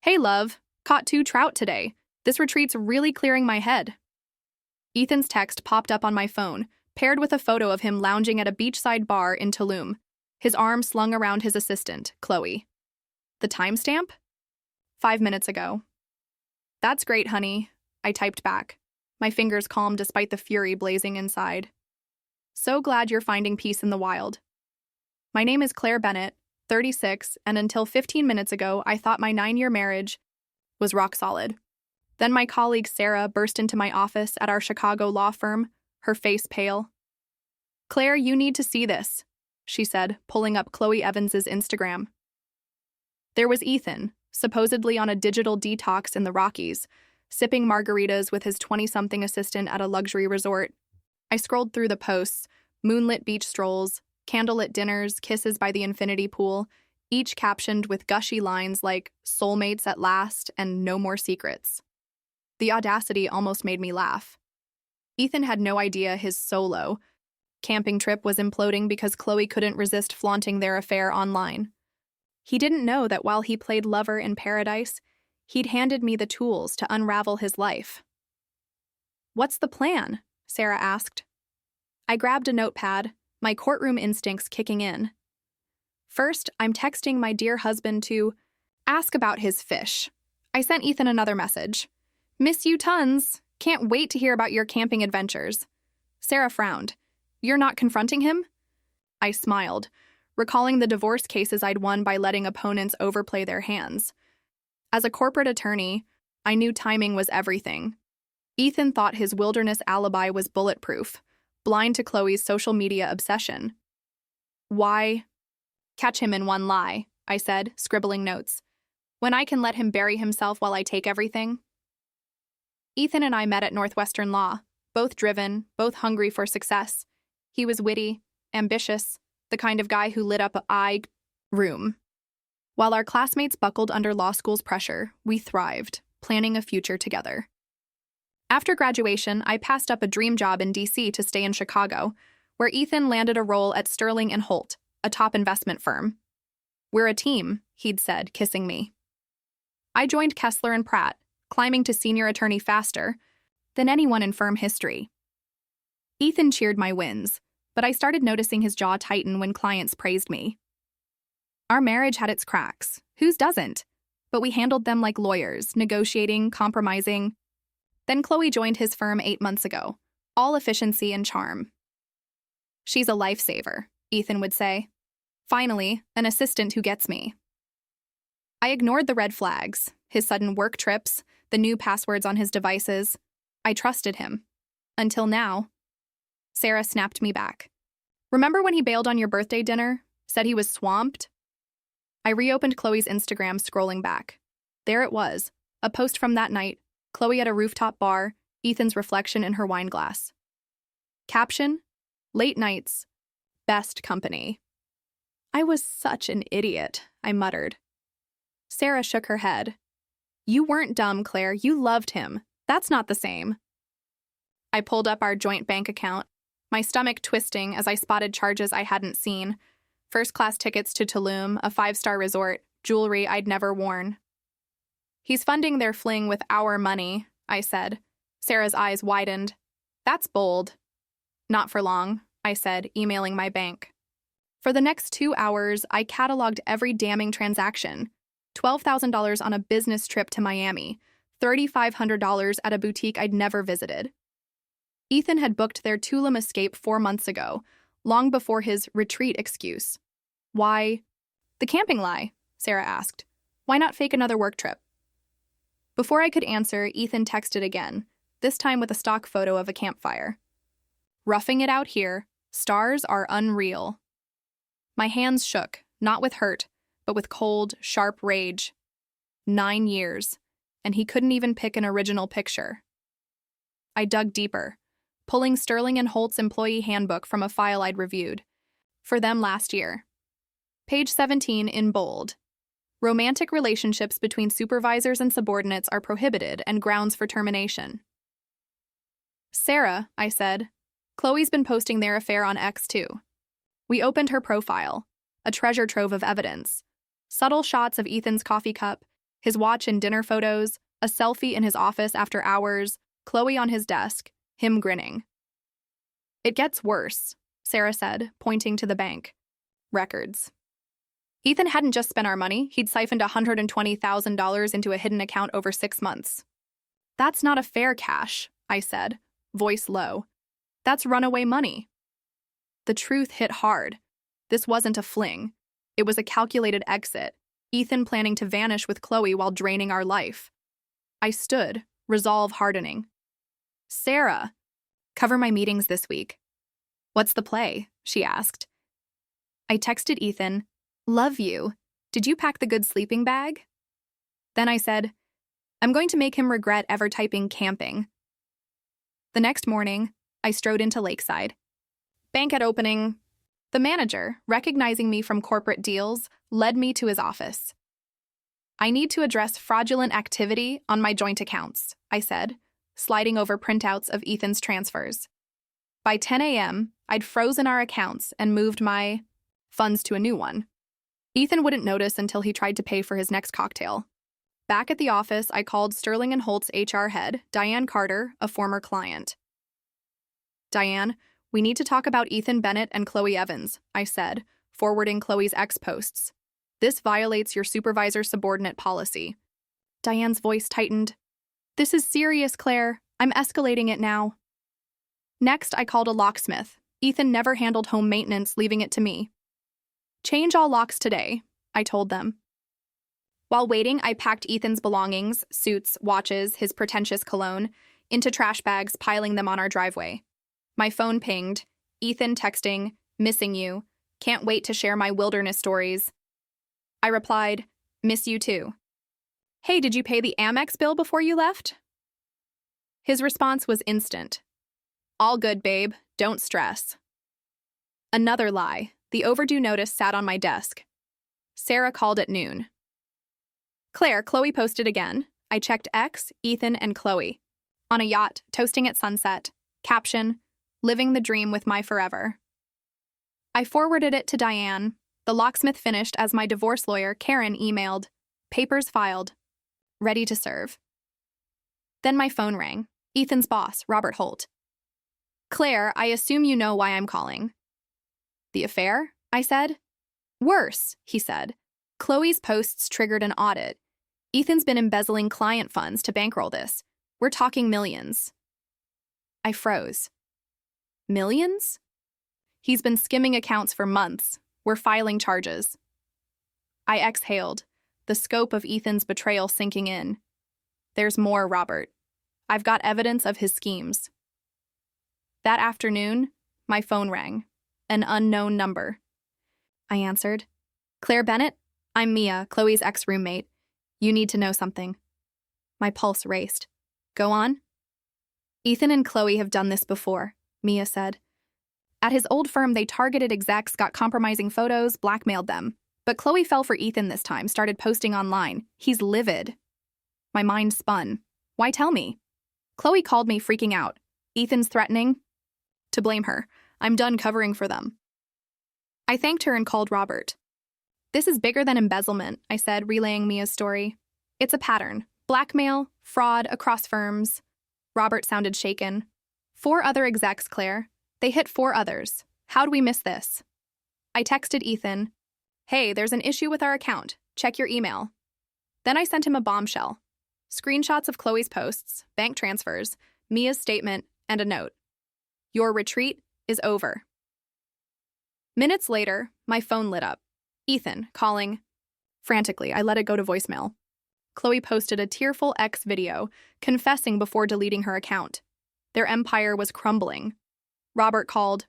Hey, love. Caught 2 trout today. This retreat's really clearing my head. Ethan's text popped up on my phone, paired with a photo of him lounging at a beachside bar in Tulum, his arm slung around his assistant, Chloe. The timestamp? 5 minutes ago. That's great, honey, I typed back, my fingers calm despite the fury blazing inside. So glad you're finding peace in the wild. My name is Claire Bennett, 36, and until 15 minutes ago, I thought my 9-year marriage was rock solid. Then my colleague Sarah burst into my office at our Chicago law firm, her face pale. "Claire, you need to see this," she said, pulling up Chloe Evans's Instagram. There was Ethan, supposedly on a digital detox in the Rockies, sipping margaritas with his 20-something assistant at a luxury resort. I scrolled through the posts, moonlit beach strolls, candlelit dinners, kisses by the infinity pool, each captioned with gushy lines like "soulmates at last" and "no more secrets." The audacity almost made me laugh. Ethan had no idea his solo camping trip was imploding because Chloe couldn't resist flaunting their affair online. He didn't know that while he played lover in paradise, he'd handed me the tools to unravel his life. "What's the plan?" Sarah asked. I grabbed a notepad, my courtroom instincts kicking in. First, I'm texting my dear husband to ask about his fish. I sent Ethan another message. "Miss you tons. Can't wait to hear about your camping adventures." Sarah frowned. "You're not confronting him?" I smiled, recalling the divorce cases I'd won by letting opponents overplay their hands. As a corporate attorney, I knew timing was everything. Ethan thought his wilderness alibi was bulletproof, blind to Chloe's social media obsession. "Why catch him in one lie?" I said, scribbling notes. "When I can let him bury himself while I take everything?" Ethan and I met at Northwestern Law, both driven, both hungry for success. He was witty, ambitious, the kind of guy who lit up a room. While our classmates buckled under law school's pressure, we thrived, planning a future together. After graduation, I passed up a dream job in D.C. to stay in Chicago, where Ethan landed a role at Sterling and Holt, a top investment firm. "We're a team," he'd said, kissing me. I joined Kessler and Pratt, climbing to senior attorney faster than anyone in firm history. Ethan cheered my wins, but I started noticing his jaw tighten when clients praised me. Our marriage had its cracks. Whose doesn't? But we handled them like lawyers, negotiating, compromising. Then Chloe joined his firm 8 months ago, all efficiency and charm. "She's a lifesaver," Ethan would say. "Finally, an assistant who gets me." I ignored the red flags, his sudden work trips, the new passwords on his devices. I trusted him. Until now. Sarah snapped me back. "Remember when he bailed on your birthday dinner? Said he was swamped?" I reopened Chloe's Instagram, scrolling back. There it was, a post from that night, Chloe at a rooftop bar, Ethan's reflection in her wine glass. Caption: "Late nights, best company." I was such an idiot, I muttered. Sarah shook her head. "You weren't dumb, Claire. You loved him. That's not the same." I pulled up our joint bank account, my stomach twisting as I spotted charges I hadn't seen. First-class tickets to Tulum, a 5-star resort, jewelry I'd never worn. "He's funding their fling with our money," I said. Sarah's eyes widened. "That's bold." "Not for long," I said, emailing my bank. For the next 2 hours, I cataloged every damning transaction. $12,000 on a business trip to Miami, $3,500 at a boutique I'd never visited. Ethan had booked their Tulum escape 4 months ago, long before his retreat excuse. Why? "The camping lie," Sarah asked. "Why not fake another work trip?" Before I could answer, Ethan texted again, this time with a stock photo of a campfire. "Roughing it out here. Stars are unreal." My hands shook, not with hurt, but with cold, sharp rage. 9 years, and he couldn't even pick an original picture. I dug deeper, pulling Sterling and Holt's employee handbook from a file I'd reviewed for them last year. Page 17 in bold. "Romantic relationships between supervisors and subordinates are prohibited and grounds for termination." "Sarah," I said, "Chloe's been posting their affair on X too." We opened her profile, a treasure trove of evidence. Subtle shots of Ethan's coffee cup, His watch and dinner photos, a selfie in his office after hours, Chloe on his desk, him grinning. "It gets worse," Sarah said, pointing to the bank. "Records." Ethan hadn't just spent our money, he'd siphoned $120,000 into a hidden account over 6 months. "That's not a fair cash," I said, voice low. "That's runaway money." The truth hit hard. This wasn't a fling. It was a calculated exit, Ethan planning to vanish with Chloe while draining our life. I stood, resolve hardening. "Sarah, cover my meetings this week." "What's the play?" she asked. I texted Ethan, "Love you. Did you pack the good sleeping bag?" Then I said, "I'm going to make him regret ever typing camping." The next morning, I strode into Lakeside. Bank at opening. The manager, recognizing me from corporate deals, led me to his office. "I need to address fraudulent activity on my joint accounts," I said, sliding over printouts of Ethan's transfers. By 10 a.m., I'd frozen our accounts and moved my funds to a new one. Ethan wouldn't notice until he tried to pay for his next cocktail. Back at the office, I called Sterling & Holt's HR head, Diane Carter, a former client. "Diane, we need to talk about Ethan Bennett and Chloe Evans," I said, forwarding Chloe's ex posts. "This violates your supervisor-subordinate policy." Diane's voice tightened. "This is serious, Claire. I'm escalating it now." Next, I called a locksmith. Ethan never handled home maintenance, leaving it to me. "Change all locks today," I told them. While waiting, I packed Ethan's belongings, suits, watches, his pretentious cologne, into trash bags, piling them on our driveway. My phone pinged. Ethan texting, "Missing you. Can't wait to share my wilderness stories." I replied, "Miss you too." "Hey, did you pay the Amex bill before you left?" His response was instant. "All good, babe. Don't stress." Another lie. The overdue notice sat on my desk. Sarah called at noon. "Claire, Chloe posted again. I checked X, Ethan, and Chloe. On a yacht, toasting at sunset. Caption, living the dream with my forever." I forwarded it to Diane. The locksmith finished as my divorce lawyer, Karen, emailed. Papers filed. Ready to serve. Then my phone rang. Ethan's boss, Robert Holt. "Claire, I assume you know why I'm calling." "The affair?" I said. "Worse," he said. "Chloe's posts triggered an audit. Ethan's been embezzling client funds to bankroll this. We're talking millions." I froze. Millions? "He's been skimming accounts for months. We're filing charges." I exhaled, the scope of Ethan's betrayal sinking in. "There's more, Robert. I've got evidence of his schemes." That afternoon, my phone rang. An unknown number. I answered. "Claire Bennett? I'm Mia, Chloe's ex-roommate. You need to know something." My pulse raced. "Go on." "Ethan and Chloe have done this before," Mia said. "At his old firm, they targeted execs, got compromising photos, blackmailed them. But Chloe fell for Ethan this time, started posting online. He's livid." My mind spun. "Why tell me?" "Chloe called me freaking out. Ethan's threatening to blame her. I'm done covering for them." I thanked her and called Robert. "This is bigger than embezzlement," I said, relaying Mia's story. "It's a pattern. Blackmail, fraud, across firms." Robert sounded shaken. 4 other execs, Claire. They hit 4 others. How'd we miss this?" I texted Ethan. "Hey, there's an issue with our account. Check your email." Then I sent him a bombshell. Screenshots of Chloe's posts, bank transfers, Mia's statement, and a note. "Your retreat is over." Minutes later, my phone lit up. Ethan, calling. Frantically, I let it go to voicemail. Chloe posted a tearful X video, confessing before deleting her account. Their empire was crumbling. Robert called.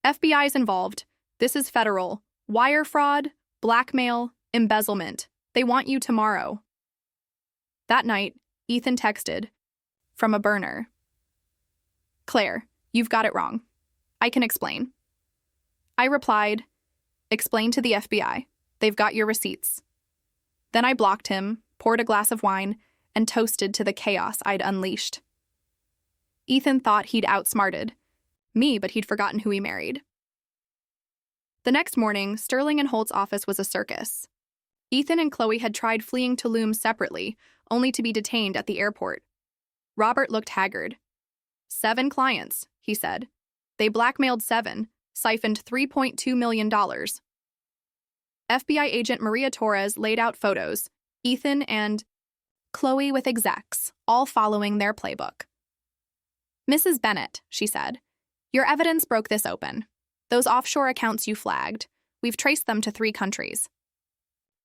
"FBI's involved. This is federal. Wire fraud, blackmail, embezzlement. They want you tomorrow." That night, Ethan texted, from a burner. "Claire, you've got it wrong. I can explain." I replied, "Explain to the FBI. They've got your receipts." Then I blocked him, poured a glass of wine, and toasted to the chaos I'd unleashed. Ethan thought he'd outsmarted me, but he'd forgotten who he married. The next morning, Sterling & Holt's office was a circus. Ethan and Chloe had tried fleeing Tulum separately, only to be detained at the airport. Robert looked haggard. 7 clients, he said. They blackmailed 7, siphoned $3.2 million. FBI agent Maria Torres laid out photos, Ethan and Chloe with execs, all following their playbook. Mrs. Bennett, she said, your evidence broke this open. Those offshore accounts you flagged, we've traced them to 3 countries.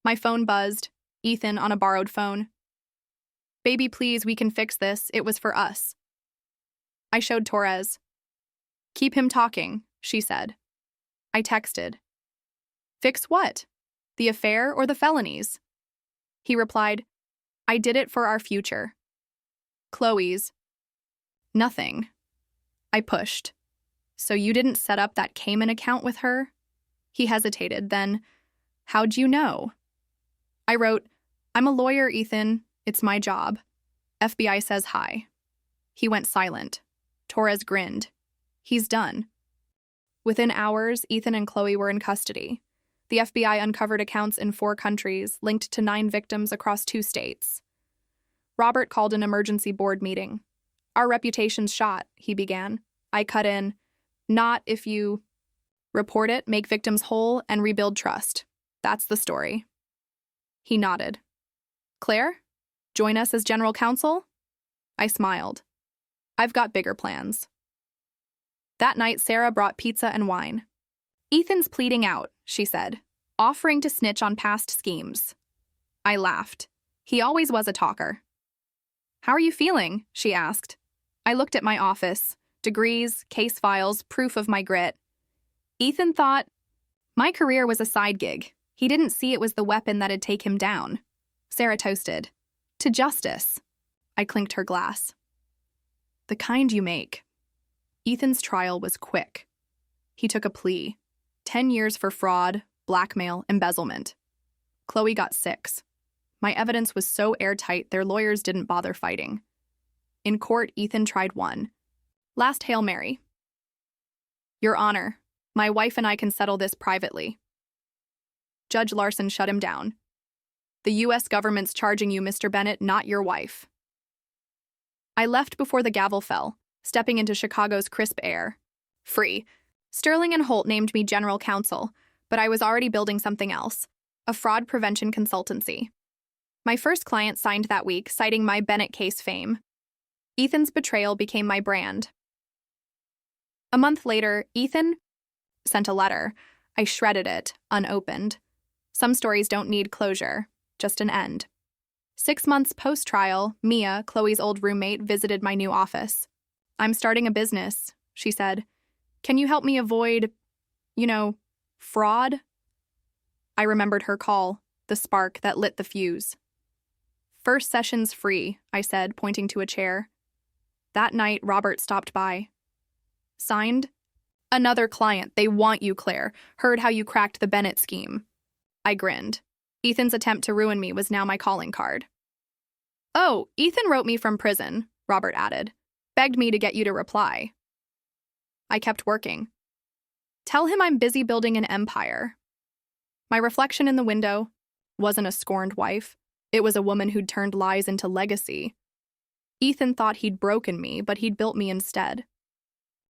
My phone buzzed, Ethan on a borrowed phone. Baby, please, we can fix this. It was for us. I showed Torres. Keep him talking, she said. I texted. Fix what? The affair or the felonies? He replied, I did it for our future. Chloe's. Nothing. I pushed. So you didn't set up that Cayman account with her? He hesitated, then, how'd you know? I wrote, I'm a lawyer, Ethan. It's my job. FBI says hi. He went silent. Torres grinned. He's done. Within hours, Ethan and Chloe were in custody. The FBI uncovered accounts in 4 countries, linked to 9 victims across 2 states. Robert called an emergency board meeting. Our reputation's shot, he began. I cut in. Not if you report it, make victims whole, and rebuild trust. That's the story. He nodded. Claire? Join us as general counsel? I smiled. I've got bigger plans. That night, Sarah brought pizza and wine. Ethan's pleading out, she said, offering to snitch on past schemes. I laughed. He always was a talker. How are you feeling? She asked. I looked at my office. Degrees, case files, proof of my grit. Ethan thought, my career was a side gig. He didn't see it was the weapon that'd take him down. Sarah toasted. To justice. I clinked her glass. The kind you make. Ethan's trial was quick. He took a plea. 10 years for fraud, blackmail, embezzlement. Chloe got 6. My evidence was so airtight their lawyers didn't bother fighting. In court, Ethan tried 1. Last Hail Mary. Your Honor, my wife and I can settle this privately. Judge Larson shut him down. The U.S. government's charging you, Mr. Bennett, not your wife. I left before the gavel fell, stepping into Chicago's crisp air. Free. Sterling and Holt named me general counsel, but I was already building something else, a fraud prevention consultancy. My first client signed that week, citing my Bennett case fame. Ethan's betrayal became my brand. A month later, Ethan sent a letter. I shredded it, unopened. Some stories don't need closure, just an end. 6 months post-trial, Mia, Chloe's old roommate, visited my new office. I'm starting a business, she said. Can you help me avoid, fraud? I remembered her call, the spark that lit the fuse. First session's free, I said, pointing to a chair. That night, Robert stopped by. Signed? Another client. They want you, Claire. Heard how you cracked the Bennett scheme. I grinned. Ethan's attempt to ruin me was now my calling card. Oh, Ethan wrote me from prison, Robert added. Begged me to get you to reply. I kept working. Tell him I'm busy building an empire. My reflection in the window wasn't a scorned wife. It was a woman who'd turned lies into legacy. Ethan thought he'd broken me, but he'd built me instead.